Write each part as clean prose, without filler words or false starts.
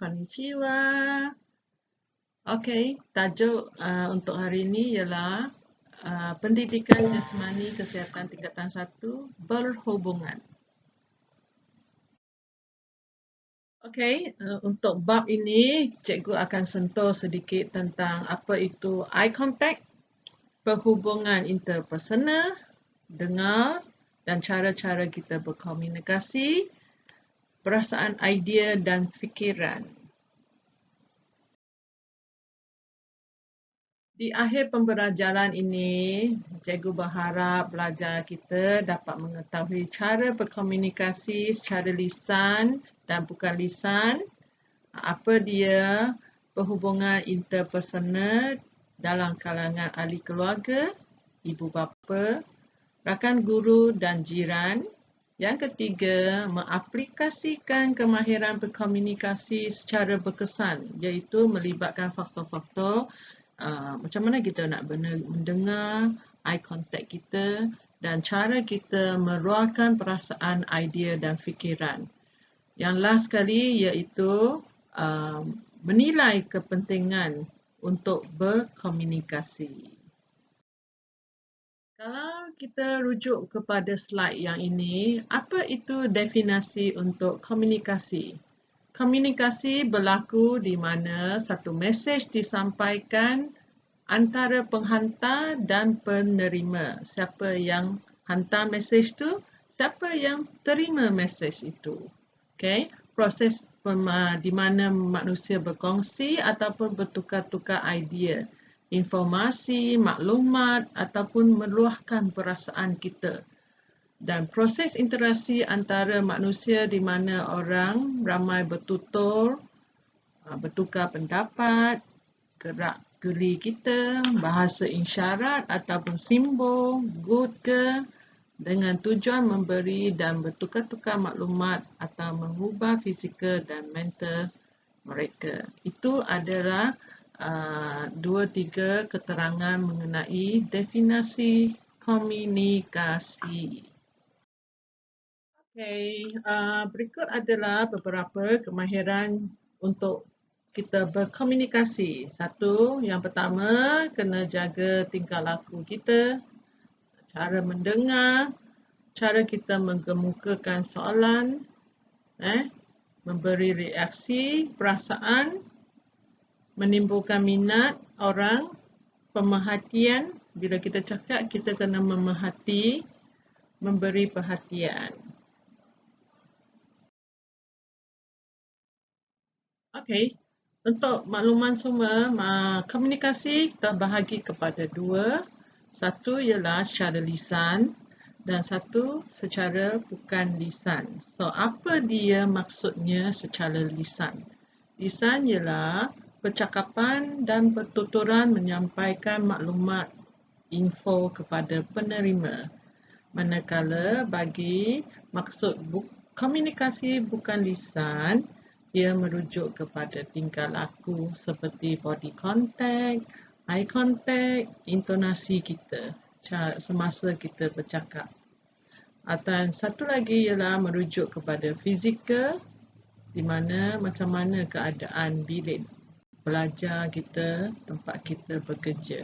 Konnichiwa. Okey, tajuk untuk hari ini ialah pendidikan jasmani kesihatan tingkatan 1 berhubungan. Okey, untuk bab ini cikgu akan sentuh sedikit tentang apa itu eye contact, perhubungan interpersonal, dengar dan cara-cara kita berkomunikasi, perasaan idea dan fikiran. Di akhir pembelajaran ini, cikgu berharap pelajar kita dapat mengetahui cara berkomunikasi secara lisan dan bukan lisan, apa dia perhubungan interpersonal dalam kalangan ahli keluarga, ibu bapa, rakan guru dan jiran. Yang ketiga, mengaplikasikan kemahiran berkomunikasi secara berkesan, iaitu melibatkan faktor-faktor macam mana kita nak mendengar, eye contact kita dan cara kita meluahkan perasaan, idea dan fikiran. Yang last sekali iaitu menilai kepentingan untuk berkomunikasi. Kalau kita rujuk kepada slide yang ini, apa itu definisi untuk komunikasi? Komunikasi berlaku di mana satu mesej disampaikan antara penghantar dan penerima. Siapa yang hantar mesej itu, siapa yang terima mesej itu. Okay? Proses di mana manusia berkongsi ataupun bertukar-tukar idea, informasi, maklumat ataupun meluahkan perasaan kita. Dan proses interaksi antara manusia di mana orang ramai bertutur, bertukar pendapat, gerak geri kita, bahasa isyarat ataupun simbol, good ke, dengan tujuan memberi dan bertukar-tukar maklumat atau mengubah fizikal dan mental mereka. Itu adalah 2-3 keterangan mengenai definisi komunikasi. Okay, berikut adalah beberapa kemahiran untuk kita berkomunikasi. Satu, yang pertama, kena jaga tingkah laku kita, cara mendengar, cara kita mengemukakan soalan, memberi reaksi, perasaan, menimbulkan minat orang, pemerhatian. Bila kita cakap, kita kena memerhati, memberi perhatian. Okey, untuk makluman semua, komunikasi terbahagi kepada dua. Satu ialah secara lisan dan satu secara bukan lisan. So, apa dia maksudnya secara lisan? Lisan ialah percakapan dan pertuturan menyampaikan maklumat info kepada penerima. Manakala bagi maksud komunikasi bukan lisan, ia merujuk kepada tingkah laku seperti body contact, eye contact, intonasi kita semasa kita bercakap. Dan satu lagi ialah merujuk kepada fizikal, di mana macam mana keadaan bilik belajar kita, tempat kita bekerja.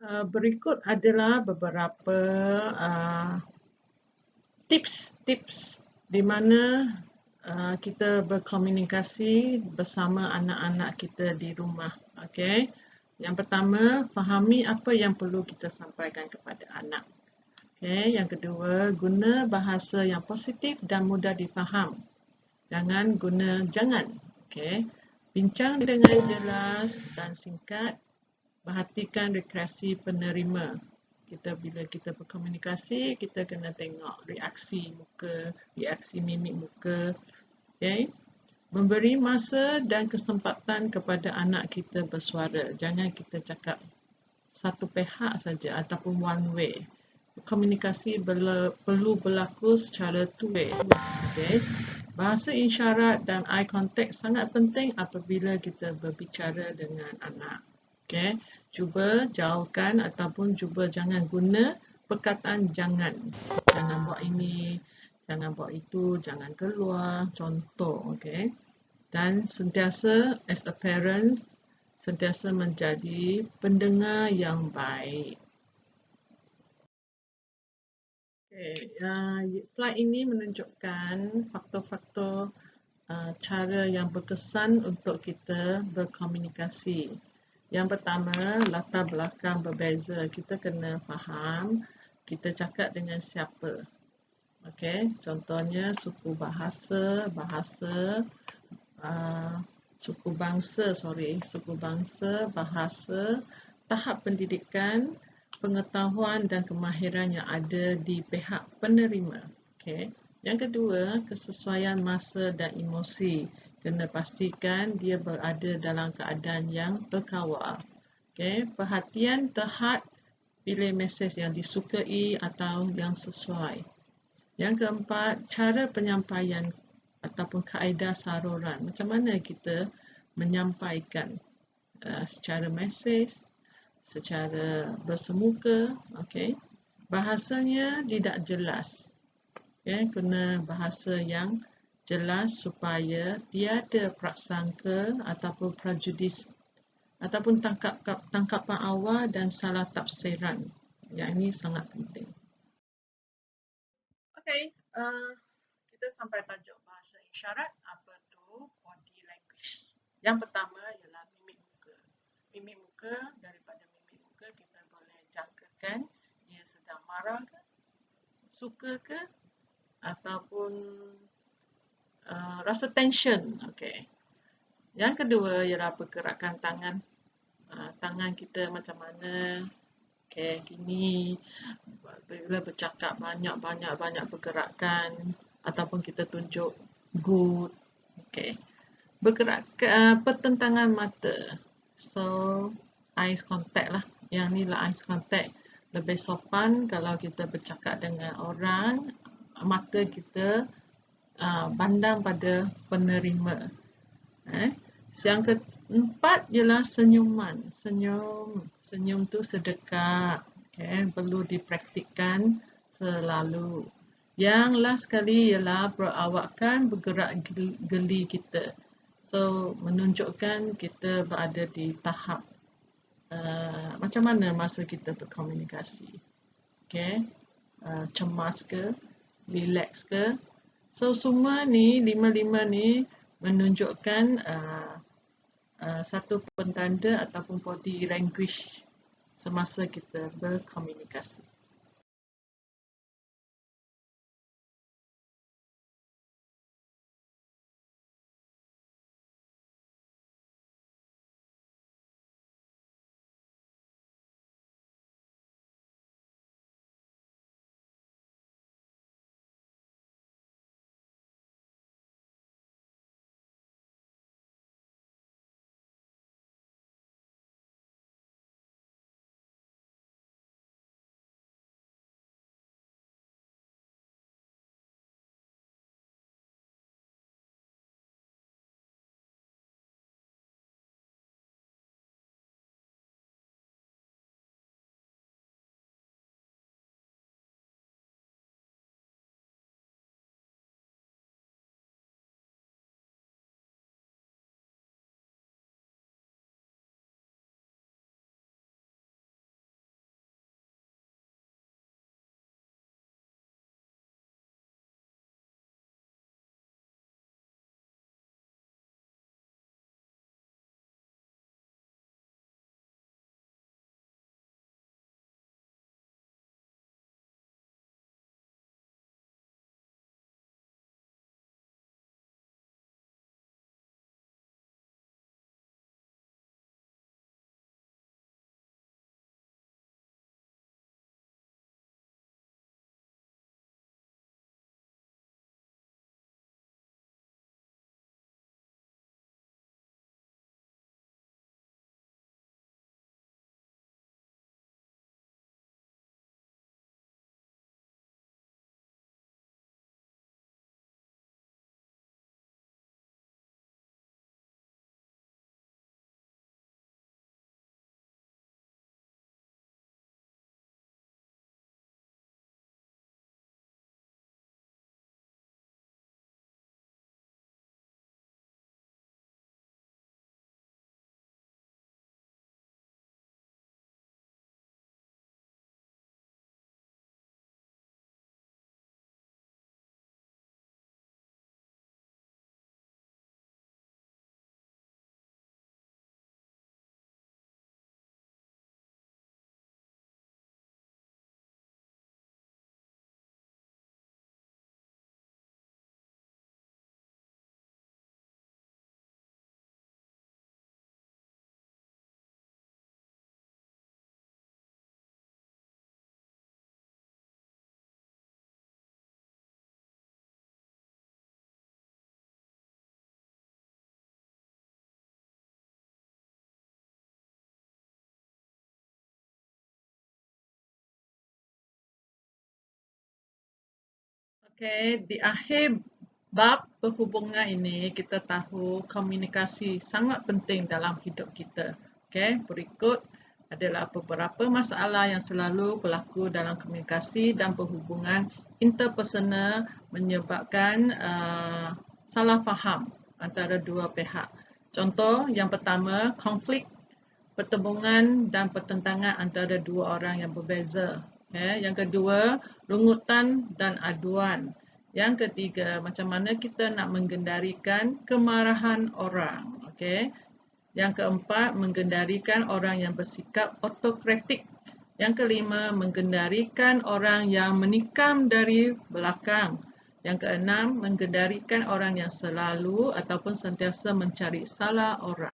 Berikut adalah beberapa uh, tips-tips di mana kita berkomunikasi bersama anak-anak kita di rumah. Okey. Yang pertama, fahami apa yang perlu kita sampaikan kepada anak. Okey, yang kedua, guna bahasa yang positif dan mudah difaham. Jangan guna jangan. Okey. Bincang dengan jelas dan singkat. Perhatikan reaksi penerima. Bila kita berkomunikasi, kita kena tengok reaksi muka, reaksi mimik muka. Okay? Memberi masa dan kesempatan kepada anak kita bersuara. Jangan kita cakap satu pihak saja ataupun one way. Komunikasi perlu berlaku secara two way. Okay? Bahasa isyarat dan eye contact sangat penting apabila kita berbicara dengan anak. Okay? Cuba jauhkan ataupun cuba jangan guna perkataan jangan. Jangan buat ini, jangan buat itu, jangan keluar. Contoh, okay? Dan sentiasa as a parent, sentiasa menjadi pendengar yang baik. Okay, slide ini menunjukkan faktor-faktor cara yang berkesan untuk kita berkomunikasi. Yang pertama, latar belakang berbeza. Kita kena faham kita cakap dengan siapa. Okey, contohnya suku bahasa, suku bangsa, bahasa, tahap pendidikan, pengetahuan dan kemahiran yang ada di pihak penerima. Okay. Yang kedua, kesesuaian masa dan emosi. Kena pastikan dia berada dalam keadaan yang terkawal. Okay. Perhatian terhad, pilih mesej yang disukai atau yang sesuai. Yang keempat, cara penyampaian ataupun kaedah saluran. Macam mana kita menyampaikan secara mesej, secara bersemuka, okay. Bahasanya tidak jelas. Okay. Kena bahasa yang jelas supaya tiada prasangka ataupun prejudis ataupun tangkapan awal dan salah tafsiran. Yang ini sangat penting. Okay, kita sampai tajuk bahasa isyarat. Apa tu body language? Yang pertama ialah mimik muka. Mimik muka, daripada mimik muka kita boleh jangkakan dia sedang marah ke, suka ke, ataupun rasa tension. Okay. Yang kedua ialah pergerakan tangan. Tangan kita macam mana. Okay, gini. Bila bercakap banyak pergerakan ataupun kita tunjuk good. Okay. Pertentangan mata. So, eye contact lah. Yang ni lah eye contact. Lebih sopan kalau kita bercakap dengan orang, mata kita pandang pada penerima. Yang keempat ialah senyuman. Senyum tu sedekah. Okay, perlu dipraktikkan selalu. Yang last sekali ialah perawakan bergerak geli kita. So, menunjukkan kita berada di tahap macam mana masa kita berkomunikasi. Okay, cemas ke, relax ke. So, semua ni, lima-lima ni menunjukkan satu pentanda ataupun body language semasa kita berkomunikasi. Okey, di akhir bab perhubungan ini kita tahu komunikasi sangat penting dalam hidup kita. Okey, berikut adalah beberapa masalah yang selalu berlaku dalam komunikasi dan perhubungan interpersonal menyebabkan salah faham antara dua pihak. Contoh yang pertama, konflik pertembungan dan pertentangan antara dua orang yang berbeza. Yang kedua, rungutan dan aduan. Yang ketiga, macam mana kita nak mengendalikan kemarahan orang. Okay? Yang keempat, mengendalikan orang yang bersikap otokratik. Yang kelima, mengendalikan orang yang menikam dari belakang. Yang keenam, mengendalikan orang yang selalu ataupun sentiasa mencari salah orang.